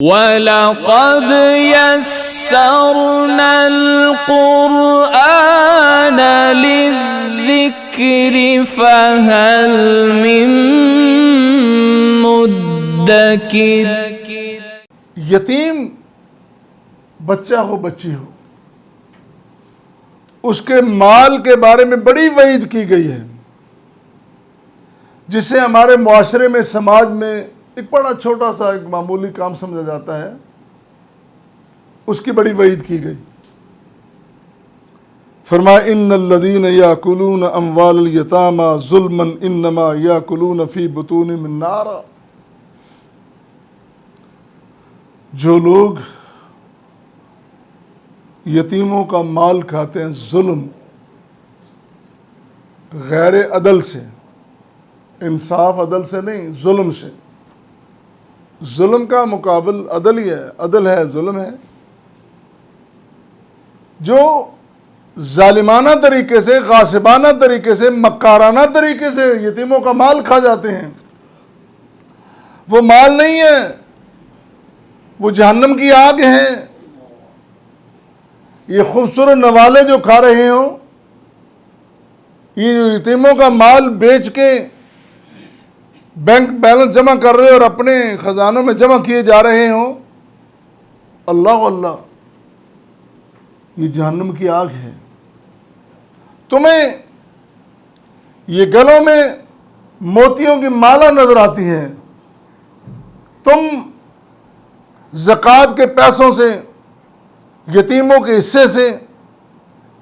وَلَقَدْ يَسَّرْنَا الْقُرْآنَ لِلذِّكْرِ فَهَلْ مِن مُدَّكِرٍ۔ یتیم بچہ ہو بچی ہو، اس کے مال کے بارے میں بڑی وعید کی گئی ہے، جسے ہمارے معاشرے میں سماج میں ایک بڑا چھوٹا سا ایک معمولی کام سمجھا جاتا ہے، اس کی بڑی وعید کی گئی۔ فرمایا ان الذین یاکلون اموال الیتامی ظلما انما یاکلون فی بطونہم النارا۔ جو لوگ یتیموں کا مال کھاتے ہیں ظلم، غیر عدل سے، انصاف عدل سے نہیں، ظلم سے۔ ظلم کا مقابل عدل ہی ہے، عدل ہے ظلم ہے۔ جو ظالمانہ طریقے سے، غاصبانہ طریقے سے، مکارانہ طریقے سے یتیموں کا مال کھا جاتے ہیں، وہ مال نہیں ہے، وہ جہنم کی آگ ہے۔ یہ خوبصورت نوالے جو کھا رہے ہوں، یہ یتیموں کا مال بیچ کے بینک بیلنس جمع کر رہے اور اپنے خزانوں میں جمع کیے جا رہے ہوں، اللہ اللہ، یہ جہنم کی آگ ہے۔ تمہیں یہ گلوں میں موتیوں کی مالا نظر آتی ہے، تم زکوٰۃ کے پیسوں سے، یتیموں کے حصے سے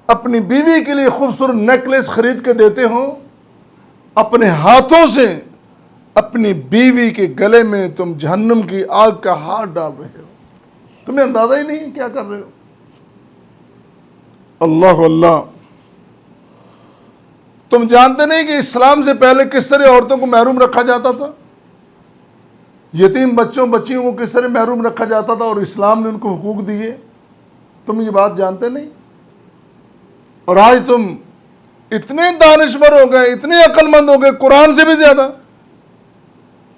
اپنی بیوی کے لیے خوبصورت نیکلیس خرید کے دیتے ہو، اپنے ہاتھوں سے اپنی بیوی کے گلے میں تم جہنم کی آگ کا ہاتھ ڈال رہے ہو، تمہیں اندازہ ہی نہیں کیا کر رہے ہو۔ اللہ اللہ، تم جانتے نہیں کہ اسلام سے پہلے کس طرح عورتوں کو محروم رکھا جاتا تھا، یتیم بچوں بچیوں کو کس طرح محروم رکھا جاتا تھا، اور اسلام نے ان کو حقوق دیے؟ تم یہ بات جانتے نہیں؟ اور آج تم اتنے دانشور ہو گئے، اتنے عقل مند ہو گئے، قرآن سے بھی زیادہ،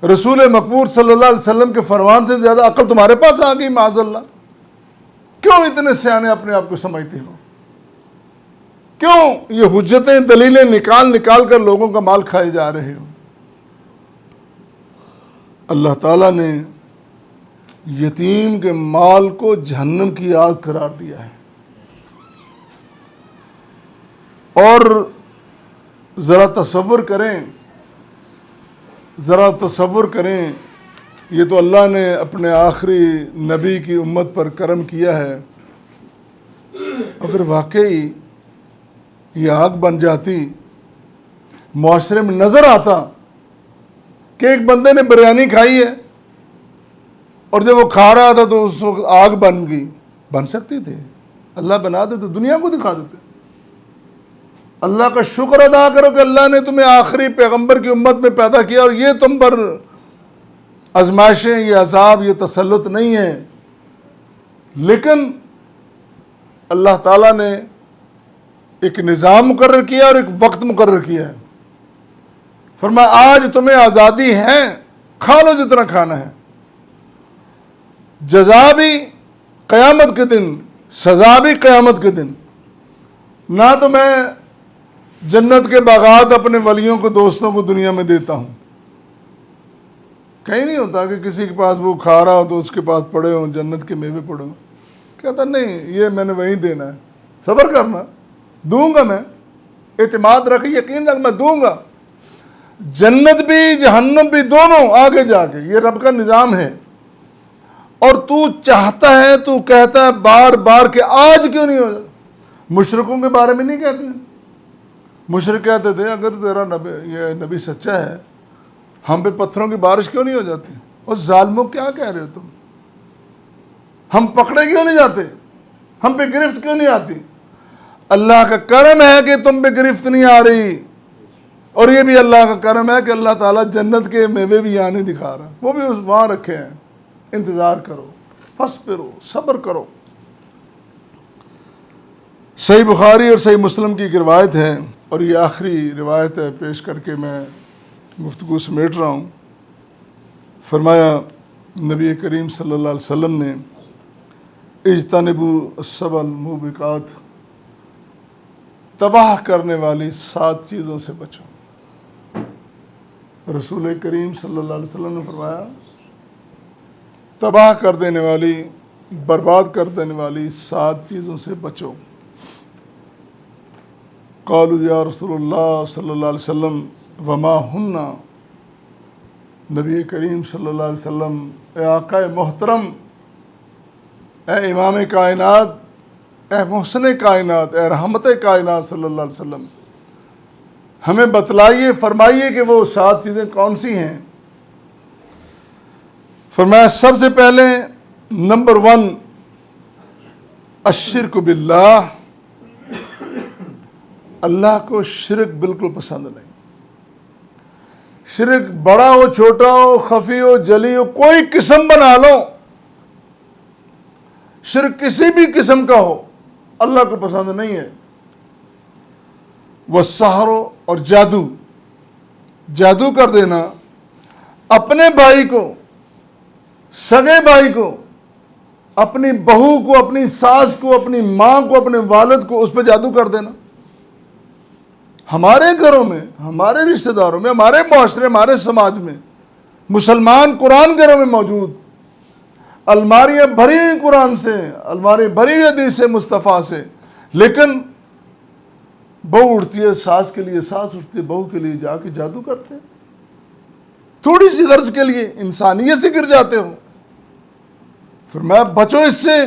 رسول مقبول صلی اللہ علیہ وسلم کے فرمان سے زیادہ عقل تمہارے پاس آ گئی، معاذ اللہ۔ کیوں اتنے سیانے اپنے آپ کو سمجھتے ہو؟ کیوں یہ حجتیں دلیلیں نکال کر لوگوں کا مال کھائے جا رہے ہو؟ اللہ تعالیٰ نے یتیم کے مال کو جہنم کی آگ قرار دیا ہے۔ اور ذرا تصور کریں، یہ تو اللہ نے اپنے آخری نبی کی امت پر کرم کیا ہے، اگر واقعی یہ آگ بن جاتی، معاشرے میں نظر آتا کہ ایک بندے نے بریانی کھائی ہے اور جب وہ کھا رہا تھا تو اس وقت آگ بن گئی، بن سکتی تھی، اللہ بنا دیتے، دنیا کو دکھا دیتے۔ اللہ کا شکر ادا کرو کہ اللہ نے تمہیں آخری پیغمبر کی امت میں پیدا کیا، اور یہ تم پر آزمائشیں، یہ عذاب، یہ تسلط نہیں ہے، لیکن اللہ تعالیٰ نے ایک نظام مقرر کیا اور ایک وقت مقرر کیا ہے۔ فرمایا آج تمہیں آزادی ہے، کھا لو جتنا کھانا ہے، جزا بھی قیامت کے دن، سزا بھی قیامت کے دن۔ نہ تو میں جنت کے باغات اپنے ولیوں کو، دوستوں کو دنیا میں دیتا ہوں، کہیں نہیں ہوتا کہ کسی کے پاس وہ کھا رہا ہو تو اس کے پاس پڑے ہوں جنت کے میوے پڑے ہوں، کہتا نہیں یہ میں نے وہیں دینا ہے، صبر کرنا، دوں گا، میں اعتماد رکھ، یقین رکھ، میں دوں گا۔ جنت بھی جہنم بھی دونوں آگے جا کے، یہ رب کا نظام ہے۔ اور تو چاہتا ہے، تو کہتا ہے بار بار کہ آج کیوں نہیں ہو جاتا؟ مشرکوں کے بارے میں نہیں کہتے ہیں؟ مشرک کہتے تھے اگر تیرا یہ نبی سچا ہے، ہم پہ پتھروں کی بارش کیوں نہیں ہو جاتی؟ اور ظالموں کیا کہہ رہے ہو تم؟ ہم پکڑے کیوں نہیں جاتے؟ ہم پہ گرفت کیوں نہیں آتی؟ اللہ کا کرم ہے کہ تم پہ گرفت نہیں آ رہی، اور یہ بھی اللہ کا کرم ہے کہ اللہ تعالیٰ جنت کے میوے بھی یہاں نہیں دکھا رہا، وہ بھی وہاں رکھے ہیں، انتظار کرو، فصبرو، صبر کرو۔ صحیح بخاری اور صحیح مسلم کی ایک روایت ہے، اور یہ آخری روایت ہے، پیش کر کے میں گفتگو سمیٹ رہا ہوں۔ فرمایا نبی کریم صلی اللہ علیہ وسلم نے اجتنبوا السبع الموبقات، تباہ کرنے والی 7 چیزوں سے بچو۔ رسول کریم صلی اللہ علیہ وسلم نے فرمایا تباہ کر دینے والی، برباد کر دینے والی 7 چیزوں سے بچو۔ قالوا یا رسول اللہ صلی اللہ علیہ وسلم وما ہن، نبی کریم صلی اللہ علیہ وسلم، اے آقا محترم، اے امام کائنات، اے محسن کائنات، اے رحمت کائنات صلی اللہ علیہ وسلم، ہمیں بتلائیے، فرمائیے کہ وہ 7 چیزیں کون سی ہیں۔ فرمایا سب سے پہلے نمبر 1 الشرک باللہ، اللہ کو شرک بالکل پسند نہیں۔ شرک بڑا ہو، چھوٹا ہو، خفی ہو، جلی ہو، کوئی قسم بنا لو، شرک کسی بھی قسم کا ہو، اللہ کو پسند نہیں ہے۔ والسحر، اور جادو، جادو کر دینا، اپنے بھائی کو، سگے بھائی کو، اپنی بہو کو، اپنی ساس کو، اپنی ماں کو، اپنے والد کو، اس پہ جادو کر دینا۔ ہمارے گھروں میں، ہمارے رشتہ داروں میں، ہمارے معاشرے، ہمارے سماج میں مسلمان قرآن گھروں میں موجود، الماریاں بھری ہوئی قرآن سے، الماری بھری ہوئی حدیث مصطفیٰ سے، لیکن بہو اٹھتی ہے ساس کے لیے، ساس اٹھتی ہے بہو کے لیے، جا کے جادو کرتے ہیں، تھوڑی سی غرض کے لیے انسانیت سے گر جاتے ہو۔ فرمایا بچو اس سے۔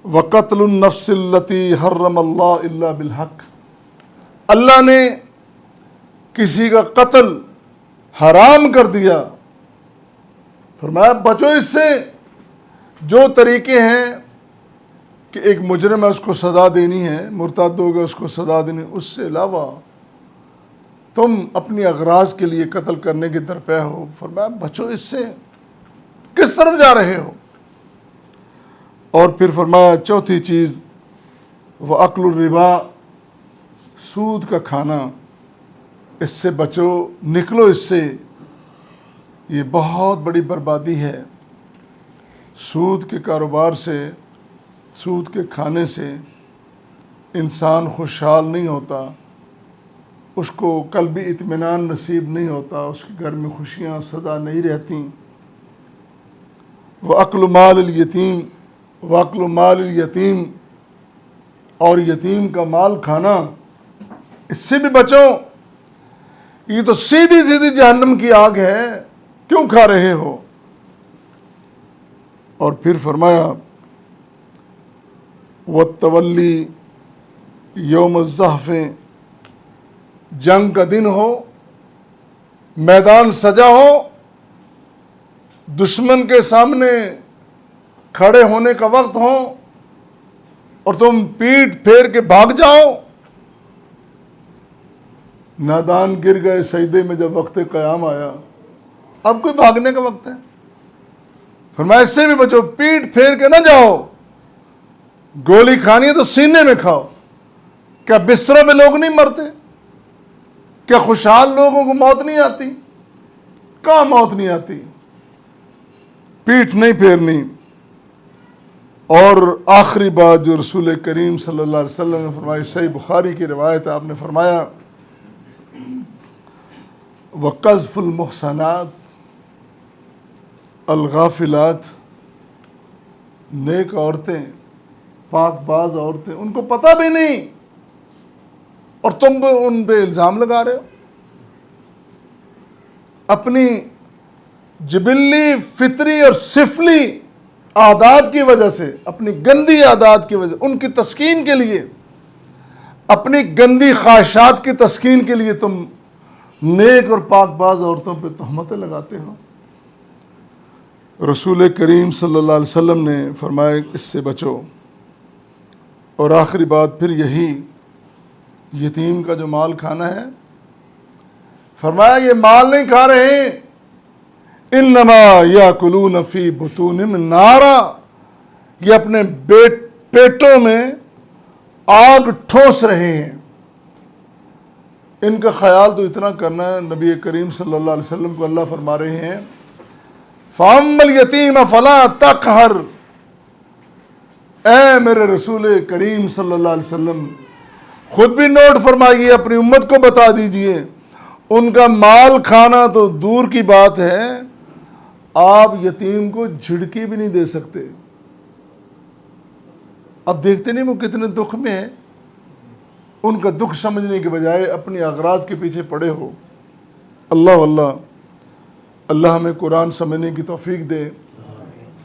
وَقَتْلُ النَّفْسِ الَّتِي حَرَّمَ اللَّهُ إِلَّا بِالْحَقِّ، اللہ نے کسی کا قتل حرام کر دیا۔ فرمایا بچو اس سے۔ جو طریقے ہیں کہ ایک مجرم ہے اس کو سزا دینی ہے، مرتد ہوگا اس کو سزا دینی، اس سے علاوہ تم اپنی اغراض کے لیے قتل کرنے کے درپے ہو۔ فرمایا بچو اس سے، کس طرف جا رہے ہو؟ اور پھر فرمایا چوتھی چیز وَأَكْلُ الرِّبَا، سود کا کھانا، اس سے بچو، نکلو اس سے، یہ بہت بڑی بربادی ہے۔ سود کے کاروبار سے، سود کے کھانے سے انسان خوشحال نہیں ہوتا، اس کو قلبی اطمینان نصیب نہیں ہوتا، اس کے گھر میں خوشیاں سدا نہیں رہتی۔ وَأَكْلُ مَالِ الْيَتِيمِ، وَأَكْلُ مَالِ الْيَتِيمِ، اور یتیم کا مال کھانا، اس سے بھی بچو، یہ تو سیدھی سیدھی جہنم کی آگ ہے، کیوں کھا رہے ہو؟ اور پھر فرمایا وَالتَّوَلِّي یوم الزحف، جنگ کا دن ہو، میدان سجا ہو، دشمن کے سامنے کھڑے ہونے کا وقت ہو اور تم پیٹ پھیر کے بھاگ جاؤ۔ نادان گر گئے سجدے میں جب وقت قیام آیا، اب کوئی بھاگنے کا وقت ہے؟ فرمایا اس سے بھی بچو، پیٹ پھیر کے نہ جاؤ، گولی کھانی ہے تو سینے میں کھاؤ۔ کیا بستروں میں لوگ نہیں مرتے؟ کیا خوشحال لوگوں کو موت نہیں آتی؟ کہاں موت نہیں آتی؟ پیٹھ نہیں پھیرنی۔ اور آخری بات جو رسول کریم صلی اللہ علیہ وسلم نے فرمائی، صحیح بخاری کی روایت ہے، آپ نے فرمایا وَقَذْفُ الْمُحْصَنَاتِ الغافلات، نیک عورتیں، پاک باز عورتیں، ان کو پتہ بھی نہیں اور تم ان پہ الزام لگا رہے ہو۔ اپنی جبلی، فطری اور سفلی عادات کی وجہ سے، اپنی گندی عادات کی وجہ سے، ان کی تسکین کے لیے، اپنی گندی خواہشات کی تسکین کے لیے تم نیک اور پاک باز عورتوں پہ تہمتیں لگاتے ہو۔ رسول کریم صلی اللہ علیہ وسلم نے فرمایا اس سے بچو۔ اور آخری بات پھر یہی، یتیم کا جو مال کھانا ہے، فرمایا یہ مال نہیں کھا رہے، انما یاکلون فی بطونہم نارا، یہ اپنے پیٹوں میں آگ ٹھوس رہے ہیں۔ ان کا خیال تو اتنا کرنا ہے، نبی کریم صلی اللہ علیہ وسلم کو اللہ فرما رہے ہیں فَأَمَّا الْيَتِيمَ فَلَا تَقْهَرْ، اے میرے رسول کریم صلی اللہ علیہ وسلم خود بھی نوٹ فرمائیے، اپنی امت کو بتا دیجئے، ان کا مال کھانا تو دور کی بات ہے، آپ یتیم کو جھڑکی بھی نہیں دے سکتے۔ اب دیکھتے نہیں وہ کتنے دکھ میں ہیں، ان کا دکھ سمجھنے کے بجائے اپنی اغراض کے پیچھے پڑے ہو۔ اللہ اللہ ہمیں قرآن سمجھنے کی توفیق دے۔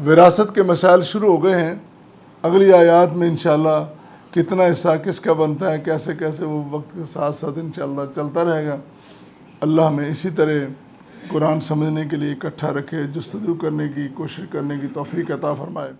وراثت کے مسائل شروع ہو گئے ہیں، اگلی آیات میں انشاءاللہ کتنا حصہ کس کا بنتا ہے، کیسے کیسے وہ وقت کے ساتھ ساتھ انشاءاللہ چلتا رہے گا۔ اللہ ہمیں اسی طرح قرآن سمجھنے کے لیے اکٹھا رکھے، جستجو کرنے کی کوشش کرنے کی توفیق عطا فرمائے۔